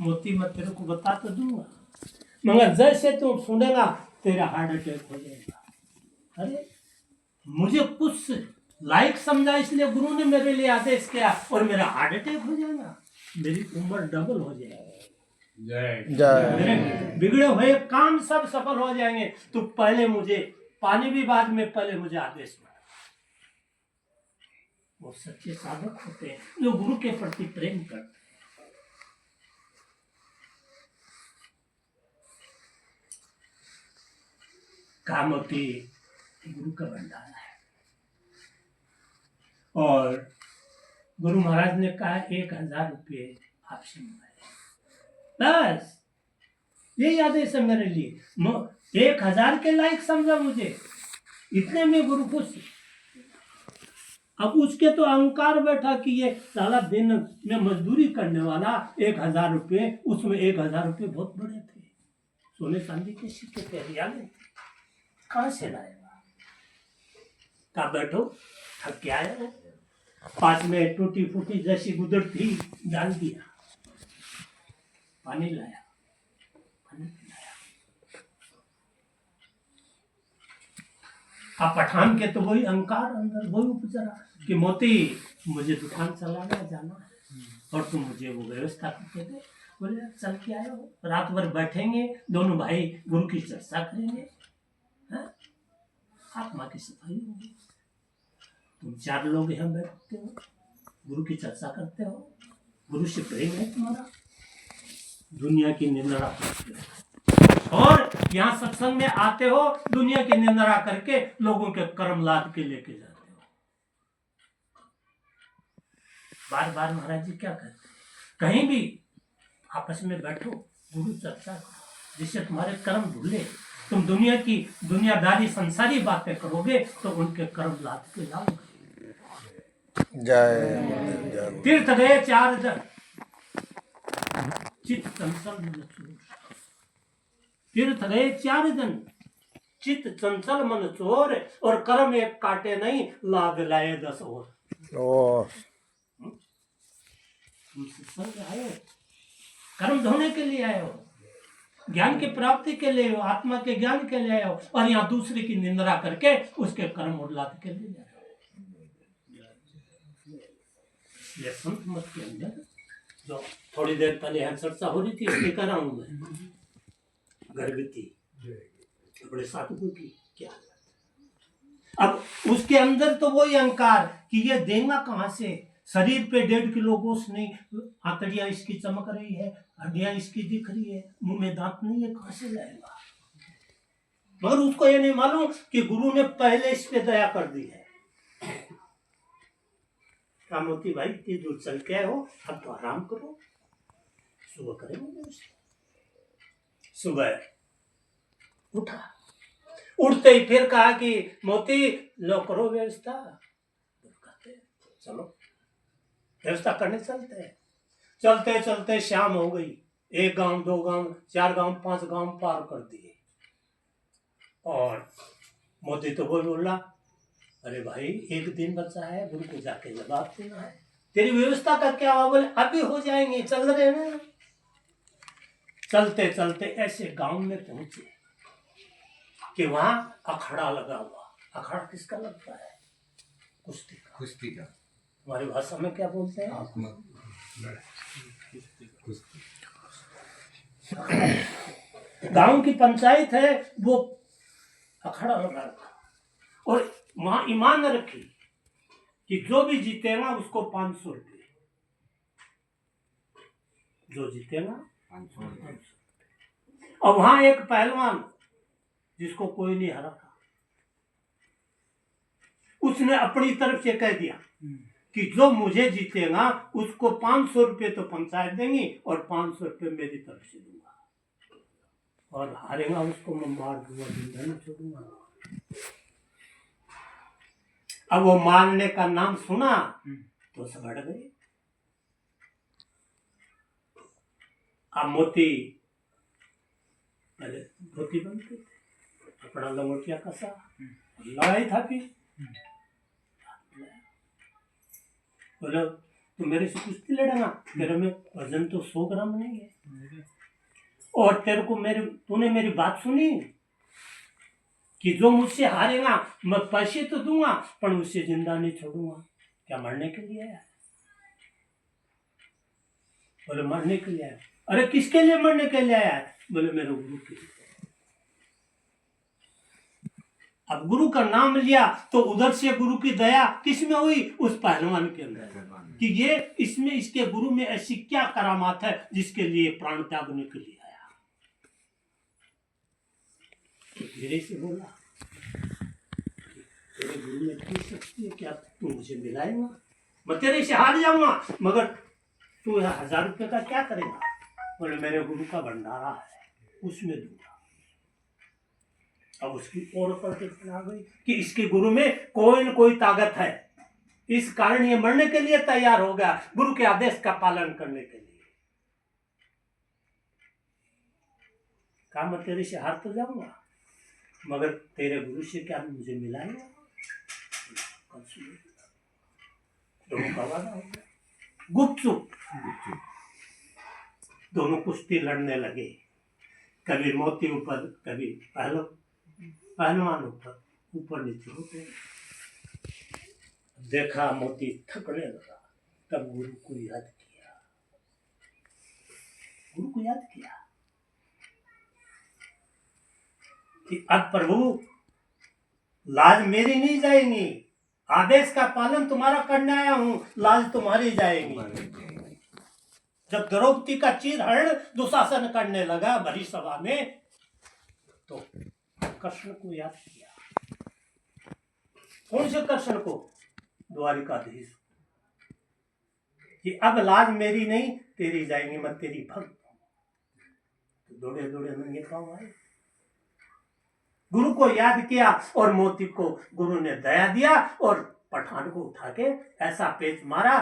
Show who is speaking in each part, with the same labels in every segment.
Speaker 1: मोती मैं तेरे को बता तो दूंगा, मगर जैसे तू सुनेगा तेरा हार्ट अटैक हो जाएगा। अरे मुझे कुछ लाइक समझा इसलिए गुरु ने मेरे लिए आदेश किया और मेरा हार्ट अटैक हो जाएगा, मेरी उम्र डबल हो जाएगी, मेरे बिगड़े हुए काम सब सफल हो जाएंगे। तो पहले मुझे पानी भी बाद में, पहले मुझे आदेश मिला। वो सच्चे साधक होते हैं जो गुरु के प्रति प्रेम करते हैं। कामती गुरु का भंडारा है और गुरु महाराज ने कहा 1000 रुपये आपसे मंगाए, बस यही आदेश है मेरे लिए। 1000 के लायक समझा मुझे, इतने में गुरु खुश। अब उसके तो अहंकार बैठा कि ये साला दिन में मजदूरी करने वाला 1000 रुपये, उसमें 1000 रुपये बहुत बड़े थे, सोने चांदी के सिक्के के हरियाले कहाँ से लाएगा। कहा बैठो, थक के आया, पास में टूटी फूटी जैसी गुदड़ थी, डाल दिया, पानी लाया, पानी पिलाया। अब पठान के तो वही अहंकार अंदर वही उपजरा कि मोती मुझे दुकान चलाना जाना है और तुम मुझे वो व्यवस्था करके दे। बोले चल के आए हो, रात भर बैठेंगे दोनों भाई, गुरु की चर्चा करेंगे, आत्मा की सफाई होगी। तुम 4 लोग यहाँ बैठते हो, गुरु की चर्चा करते हो, गुरु से प्रेम है तुम्हारा, दुनिया की निंदा करते हो और यहाँ सत्संग में आते हो, दुनिया की निंदा करके लोगों के कर्म लाद के लेके जाते हो। बार बार महाराज जी क्या कहते हैं, कहीं भी आपस में बैठो, गुरु चर्चा करो, जिससे तुम्हारे कर्म धुले। तुम दुनिया की दुनियादारी संसारी बातें करोगे तो उनके कर्म लाद के लाओगे।
Speaker 2: जय
Speaker 1: तीर्थ गए 4 जन, चित्त चंचल मन चोर। तीर्थ गए 4 जन, चित्त चंचल मन चोर, और कर्म एक काटे नहीं, लाद लाए 10 और। तुम सत्संग आए हो, कर्म धोने के लिए आए हो, ज्ञान की प्राप्ति के लिए, आत्मा के ज्ञान के लिए आए हो, और यहाँ दूसरे की निंदा करके उसके कर्म उड़लाद के लिए आए हो। ये संत मत के अंदर जो थोड़ी देर पहले यहाँ चर्चा हो रही थी, इसलिए कर रहा हूँ मैं, गर्भवती बड़े साधुओं की क्या। अब उसके अंदर तो वही अहंकार कि ये देगा कहाँ से, शरीर पे 1.5 किलो गोश्त नहीं, आंतड़ियां इसकी चमक रही है, हड्डियां इसकी दिख रही है, मुंह में दांत नहीं है, कहां से लाएगा। मगर उसको ये नहीं मालूम कि गुरु ने पहले इस पे दया कर दी है। कामोती भाई इतनी दूर चल के आए हो, अब तो आराम करो, सुबह करेंगे। सुबह उठा, उठते ही फिर कहा कि मोती लो करो व्यवस्था। चलो व्यवस्था करने चलते हैं। चलते चलते शाम हो गई, 1 गांव 2 गांव 4 गांव 5 गांव पार कर दिए। और मोदी तो वो बोला, अरे भाई 1 दिन बचा है, गुरु को जाके जवाब देना है, तेरी व्यवस्था का क्या हुआ। बोले अभी हो जाएंगे, चल रहे हैं। चलते चलते ऐसे गांव में पहुंचे कि वहां अखाड़ा लगा हुआ। अखाड़ा किसका लगता है? कुश्ती का।
Speaker 3: कुश्ती का
Speaker 1: हमारी भाषा में क्या बोलते हैं? गांव की पंचायत है, वो अखाड़ा लगा रखा और वहां ईमान रखी कि जो भी जीतेगा उसको 500 रुपये, जो जीतेगा 500 रुपये। और वहां एक पहलवान जिसको कोई नहीं हरा था, उसने अपनी तरफ से कह दिया कि जो मुझे जीतेगा उसको 500 रुपये तो पंचायत देंगी और 500 रुपये मेरी तरफ से दूंगा, और हारेगा उसको मैं मार दूंगा, जिंदा नहीं छोड़ूंगा। अब वो मारने का नाम सुना तो सब हट गए। अब मोती पहले धोती बनते थे, अपना लंगोटिया कसा, लड़ाई था फिर बोलो तो मेरे से कुश्ती लड़ेगा, तेरे में वजन तो 100 ग्राम नहीं है, और तेरे को तूने मेरी बात सुनी कि जो मुझसे हारेगा मैं पैसे तो दूंगा पर उससे जिंदा नहीं छोड़ूंगा। क्या मरने के लिए आया? बोले मरने के लिए आया। अरे किसके लिए मरने के लिए आया? बोले मेरे गुरु के लिए। अब गुरु का नाम लिया तो उधर से गुरु की दया किस में हुई? उस पहलवान के अंदर कि ये इसमें इसके गुरु में ऐसी क्या करामात है जिसके लिए प्राण त्यागने के लिए आया। तो धीरे से बोला तेरे गुरु में इतनी शक्ति है क्या तू मुझे मिलाएगा? मैं तेरे से हार जाऊंगा मगर तू 1000 रुपये का क्या करेगा? बोले मेरे गुरु का भंडारा है उसमें दूंगा। अब उसकी और पर आ गई कि इसके गुरु में कोई न कोई ताकत है, इस कारण ये मरने के लिए तैयार हो गया गुरु के आदेश का पालन करने के लिए। कहा मैं तेरे से हार तो जाऊंगा मगर तेरे गुरु से क्या मुझे मिलाएगा? दोनों का वादा हो गया। गुपचुप दोनों कुश्ती लड़ने लगे, कभी मोती ऊपर कभी पहलवान ऊपर नीचे होते। देखा मोती थकने लगा, तब गुरु को याद किया कि अब प्रभु लाज मेरी नहीं जाएगी, आदेश का पालन तुम्हारा करने आया हूं, लाज तुम्हारी जाएगी। जब द्रौपदी का चीरहरण दुशासन करने लगा भरी सभा में तो कृष्ण को याद किया। कौन से कृष्ण को? द्वारिकाधीश। कि अब लाज मेरी नहीं तेरी जाएंगी, मैं तेरी भक्त हूं। तो दौड़े दौड़े नंगे पांव आए, गुरु को याद किया और मोती को गुरु ने दया दिया और पठान को उठा के ऐसा पेच मारा,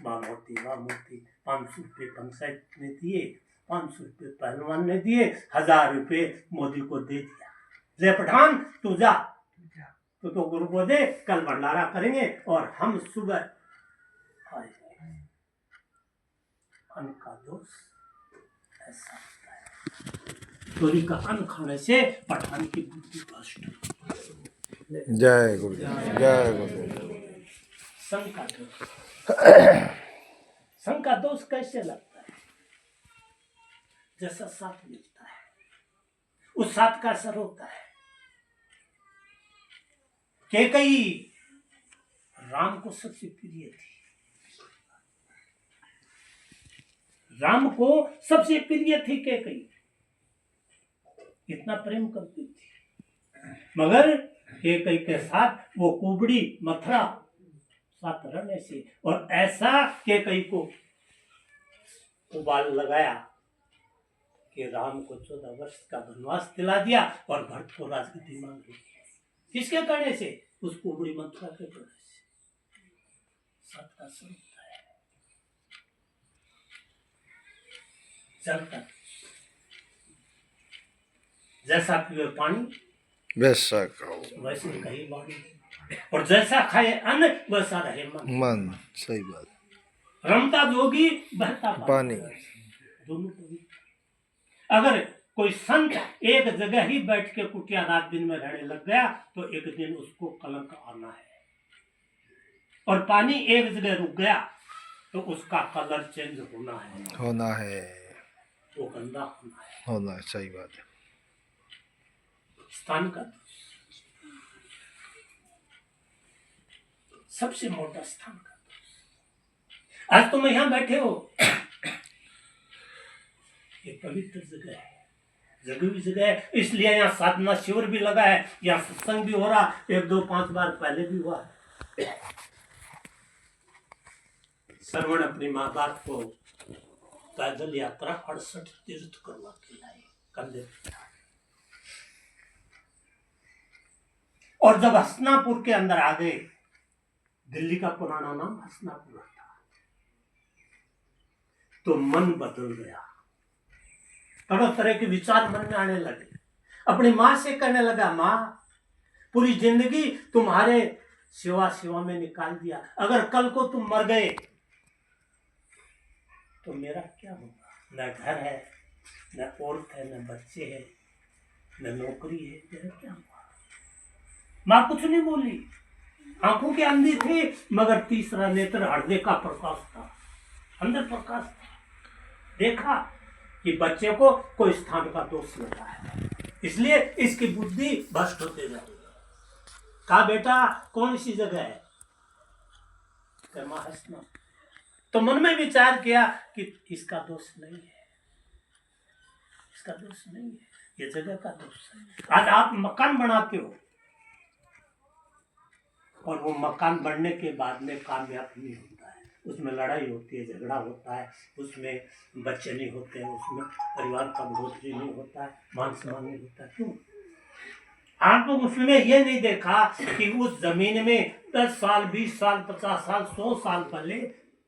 Speaker 1: वाह मोती 500 रुपये पंचायत ने दिए, 500 रुपये पहलवान ने दिए, 1000 रुपये मोदी को दे दिया। ले पठान तू जा, तो गुरु को दे, कल भंडारा करेंगे और हम सुबह आएंगे। अन्न का दोष ऐसा होता है, चोरी का अन्न खाने से पठान की बुद्धि भ्रष्ट।
Speaker 2: जय गुरु जय गुरु।
Speaker 1: संग का दोष कैसे लगता है? जैसा साथ मिलता है उस साथ का असर होता है। कैकेयी राम को सबसे प्रिय थी, राम को सबसे प्रिय थी कैकेयी, इतना प्रेम करती थी। मगर कैकेयी के साथ वो कुबड़ी मथुरा साथ रहने से और ऐसा कैकेयी को उबाल लगाया कि राम को 14 वर्ष का वनवास दिला दिया और भरत को राजगद्दी मांग ली। किसके करने से? उस कुबड़ी मथुरा के करने से। साथ का स्वरूप है। चलता जैसा पिए पानी
Speaker 2: वैसा खाओ,
Speaker 1: वैसे कहीं बाणी, और जैसा खाए अन्न वैसा रहे मन।
Speaker 2: सही बात।
Speaker 1: रमता जोगी बहता
Speaker 2: पानी।
Speaker 1: दोनों पवित्र। अगर कोई संत एक जगह ही बैठ के कुटिया रात दिन में रहने लग गया तो एक दिन उसको कलंक आना है, और पानी एक जगह रुक गया तो उसका कलर चेंज होना है, वो गंदा होना है।
Speaker 2: सही बात है।
Speaker 1: स्थान का सबसे मोटा स्थान का। आज तुम यहां बैठे हो, ये पवित्र जगह है, जगह भी जगह है, इसलिए यहाँ साधना शिविर भी लगा है, यहाँ सत्संग भी हो रहा, 1 2 5 बार पहले भी हुआ। श्रवण अपनी माँ बाप को पैदल यात्रा 68 तीर्थ करवा के लाए कंधे। और जब हसनापुर के अंदर आ गए, दिल्ली का पुराना नाम हसनापुर था, तो मन बदल गया। तरह तरह के विचार मन में आने लगे। अपनी माँ से कहने लगा, माँ पूरी जिंदगी तुम्हारे सेवा में निकाल दिया, अगर कल को तुम मर गए तो मेरा क्या होगा? न घर है, न औरत है, न बच्चे है, न नौकरी है, मेरा क्या हुआ? माँ कुछ नहीं बोली, आंखों के अंधी थी, मगर तीसरा नेत्र हृदय का प्रकाश था, अंदर प्रकाश था। देखा कि बच्चे को कोई स्थान का दोष लगा है, इसलिए इसकी बुद्धि भ्रष्ट होते जा रही है। कहा बेटा कौन सी जगह है? हंसना। तो मन में विचार किया कि इसका दोष नहीं है, इसका दोष नहीं है, ये जगह का दोष है। आज आप मकान बनाते हो और वो मकान बनने के बाद में कामयाब नहीं होता है, उसमें लड़ाई होती है, झगड़ा होता है, उसमें बच्चे नहीं होते हैं, उसमें परिवार का बढ़ोतरी नहीं होता है, मान सम्मान नहीं होता। क्यों? आपको उसमें ये नहीं देखा कि उस जमीन में 10 साल 20 साल 50 साल 100 साल पहले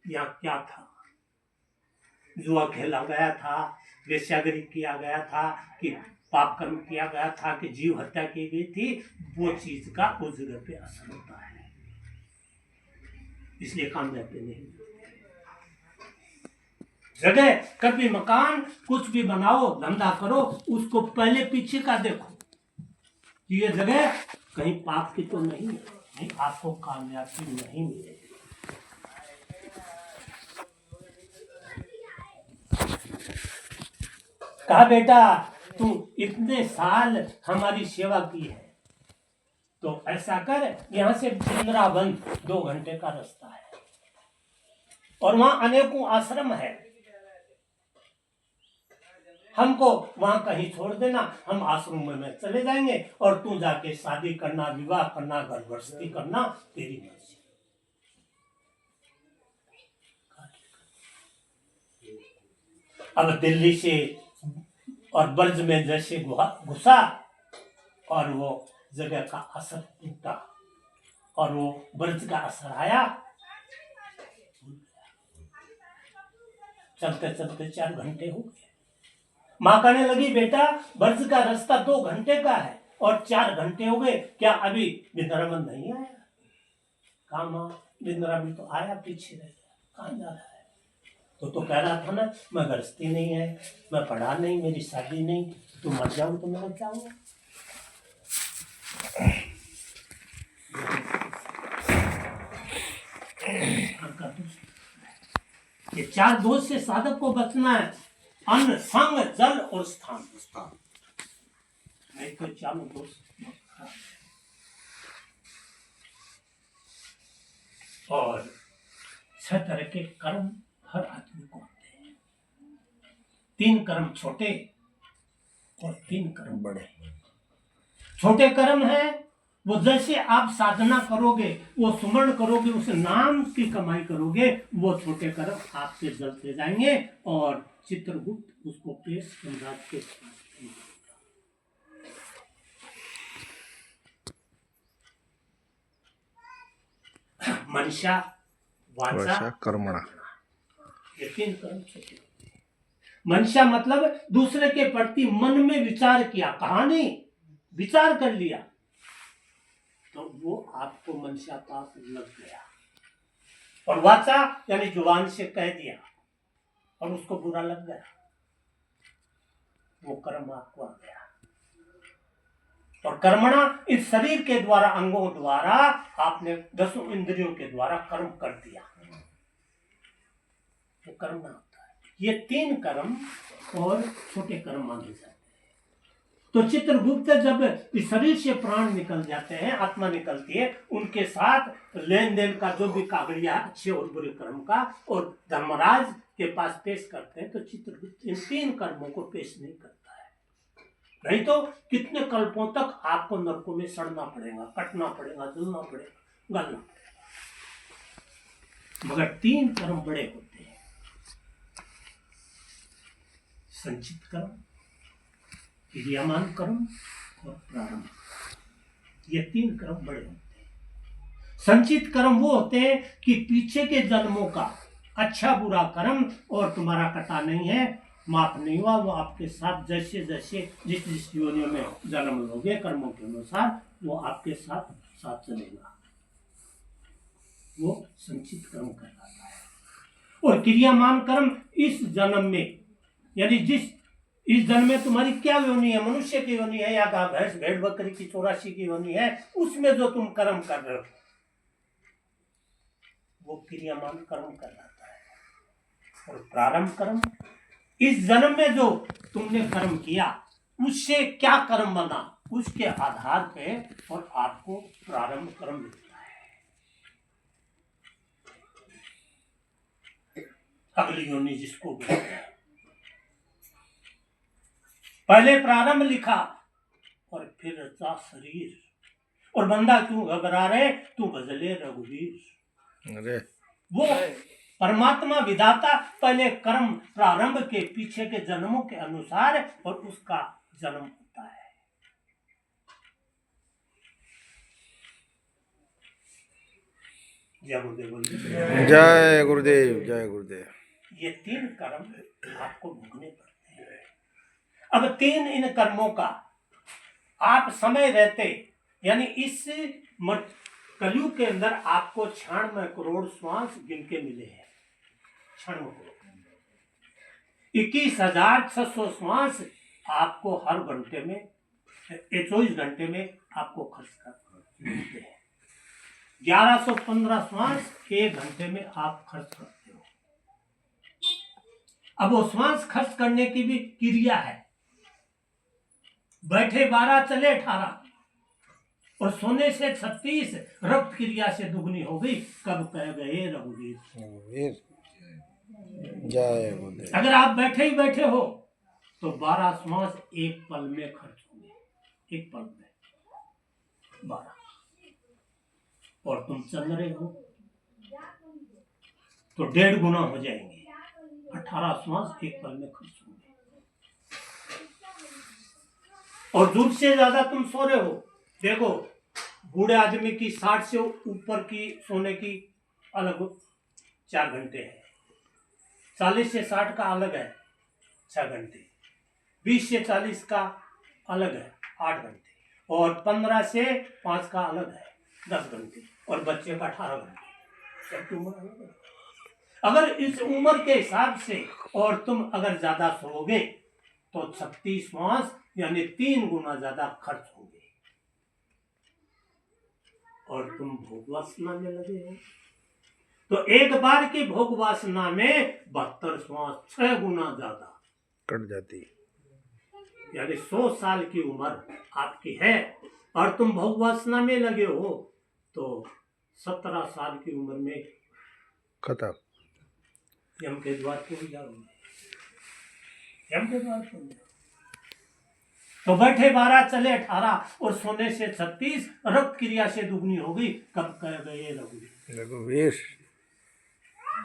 Speaker 1: यहाँ क्या था? जुआ खेला गया था, वेश्यागिरी किया गया था, कि पाप कर्म किया गया था, कि जीव हत्या की गई थी। वो चीज का उस जगह पे असर होता है, इसलिए कामयाबी नहीं। जगह कभी मकान कुछ भी बनाओ, धंधा करो, उसको पहले पीछे का देखो कि ये जगह कहीं पाप की तो नहीं है, नहीं आपको कामयाबी नहीं मिलेगी। कहा बेटा तू इतने साल हमारी सेवा की है, तो ऐसा कर, यहां से वृंदावन 2 घंटे का रास्ता है और वहां अनेकों आश्रम है, हमको वहां कहीं छोड़ देना, हम आश्रम में चले जाएंगे और तू जाके शादी करना, विवाह करना, घर गृहस्थी करना, तेरी मर्जी। अब दिल्ली से और ब्रज में जैसे घुसा और वो जगह का असर टूटा और वो ब्रज का असर आया, चलते चलते 4 घंटे हो गए। माँ कहने लगी बेटा ब्रज का रास्ता 2 घंटे का है और 4 घंटे हो गए, क्या अभी वृंदावन नहीं आया? कहा माँ वृंदावन तो आया, पीछे रह गया, कहाँ जा रहा है? तो कह रहा था ना मैं गृहस्थी नहीं है, मैं पढ़ा नहीं, मेरी शादी नहीं, तो मर जाऊं तो मैं मर जाऊंगा। ये 4 दोष से साधक को बचना है, अन्न, संग, जल और स्थान। नहीं तो 4 दोष। और 6 तरह के कर्म हर आदमी को आते हैं। 3 कर्म छोटे और 3 कर्म बड़े। छोटे कर्म है वो जैसे आप साधना करोगे, वो सुमरण करोगे, उस नाम की कमाई करोगे, वो छोटे कर्म आपसे जलते जाएंगे और चित्रगुप्त उसको पेश सम्राट के मनसा वाचा
Speaker 2: कर्मणा,
Speaker 1: ये 3 कर्म छोटे। मनसा मतलब दूसरे के प्रति मन में विचार किया, कहा नहीं, विचार कर लिया, तो वो आपको मनसा पाप लग गया। और वाचा यानी जुबान से कह दिया और उसको बुरा लग गया, वो कर्म आपको आ गया। और कर्मणा इस शरीर के द्वारा, अंगों द्वारा आपने 10 इंद्रियों के द्वारा कर्म कर दिया, वो कर्म ना होता है। ये 3 कर्म और छोटे कर्म माने जाते हैं। तो चित्रगुप्त जब इस शरीर से प्राण निकल जाते हैं, आत्मा निकलती है, उनके साथ लेन देन का जो भी कागड़िया अच्छे और बुरे कर्म का और धर्मराज के पास पेश करते हैं, तो चित्रगुप्त इन 3 कर्मों को पेश नहीं करता है। नहीं तो कितने कल्पों तक आपको नरकों में सड़ना पड़ेगा, कटना पड़ेगा, जलना पड़ेगा, गलना पड़ेगा। मगर 3 कर्म बड़े होते हैं, संचित कर्म, क्रियामान कर्म और प्रारंभ। ये 3 कर्म बड़े होते हैं। संचित कर्म वो होते हैं कि पीछे के जन्मों का अच्छा बुरा कर्म और तुम्हारा कटा नहीं है, माफ नहीं हुआ, वो आपके साथ जैसे जैसे जिस जिस योनियों में जन्म लोगे कर्मों के अनुसार, वो आपके साथ साथ चलेगा, वो संचित कर्म कहलाता है। और क्रियामान कर्म इस जन्म में, यानी इस जन्म में तुम्हारी क्या योनि है, मनुष्य की योनि है या भैंस भेड़ बकरी की 84 की योनि है, उसमें जो तुम कर्म कर रहे हो वो क्रियामान कर्म कहलाता है। और प्रारंभ कर्म, इस जन्म में जो तुमने कर्म किया उससे क्या कर्म बना, उसके आधार पे और आपको प्रारंभ कर्म मिलता है। अगली योनि जिसको बोलते हैं, पहले प्रारंभ लिखा और फिर रचा शरीर, और बंदा क्यों घबरा रहे, तू भजले रघुवीर।
Speaker 2: अरे
Speaker 1: वो परमात्मा विधाता पहले कर्म प्रारंभ के पीछे के जन्मों के अनुसार और उसका जन्म होता है। जय गुरुदेव बोलिए।
Speaker 2: जय गुरुदेव, जय गुरुदेव।
Speaker 1: ये 3 कर्म आपको भोगने पड़ते हैं। अब 3 इन कर्मों का आप समय रहते, यानी इस कलयुग के अंदर आपको 96 करोड़ श्वास गिन के मिले हैं। 96 करोड़, 21,600 श्वास आपको हर घंटे में 24 घंटे में आपको खर्च कर मिलते हैं। 1115 श्वास 1 घंटे में आप खर्च करते हो। अब वो श्वास खर्च करने की भी क्रिया है। बैठे 12 चले 18 और सोने से 36, रक्त क्रिया से दुगनी हो गई। कब कह गए रघुवीर।
Speaker 2: जय गुरुदेव।
Speaker 1: अगर आप बैठे ही बैठे हो तो 12 श्वास एक पल में खर्च होंगे, एक पल में 12, और तुम चल रहे हो तो 1.5 गुना हो जाएंगे। 18 श्वास एक पल में खर्च होंगे। और दूर से ज्यादा तुम सो रहे हो। देखो, बूढ़े आदमी की 60 से ऊपर की सोने की अलग 4 घंटे है, 40 से 60 का अलग है 6 घंटे, 20 से 40 का अलग है 8 घंटे, और 15 से 5 का अलग है 10 घंटे, और बच्चे का 18 घंटे। सबकी उम्र अलग है। अगर इस उम्र के हिसाब से और तुम अगर ज्यादा सोओगे तो 36 मास यानी 3 गुना ज्यादा खर्च होंगे, और तुम भोग वासना में लगे हो तो एक बार की भोग वासना में 72 श्वास 6 गुना ज्यादा
Speaker 2: कट जाती।
Speaker 1: यानी 100 साल की उम्र आपकी है और तुम भोग वासना में लगे हो तो 17 साल की उम्र में
Speaker 2: खत्म।
Speaker 1: यम के द्वार को जाओगे, यम के द्वार को जाओ। तो बैठे 12 चले 18 और सोने से 36, रक्त क्रिया से दुगनी होगी। कब कह गए रघुवीर।
Speaker 2: रघुवीर।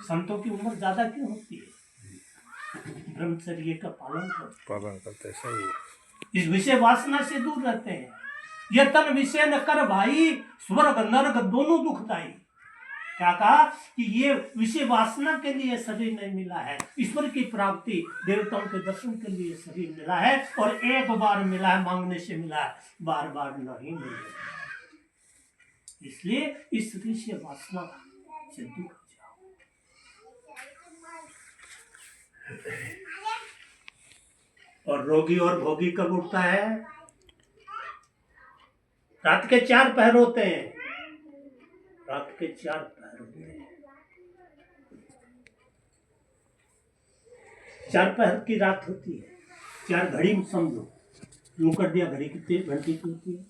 Speaker 1: संतों की उम्र ज्यादा क्यों होती है? ब्रह्मचर्य का पालन
Speaker 2: करते सही है।
Speaker 1: इस विषय वासना से दूर रहते हैं। यह तन विषय न कर भाई, स्वर्ग नरक दोनों दुखदाई। क्या कहा कि ये विषय वासना के लिए शरीर नहीं मिला है, ईश्वर की प्राप्ति देवताओं के दर्शन के लिए शरीर मिला है, और एक बार मिला है, मांगने से मिला है, बार बार नहीं मिलेगा। इसलिए इस विषय वासना से दूर हो जाओ। और रोगी और भोगी कब उठता है? रात के 4 पहर होते हैं, रात के 4 पहर होते हैं। 4 पहर की रात होती है। 4 घड़ी समझो, यूं कर दिया, घड़ी कितनी घंटे की होती है?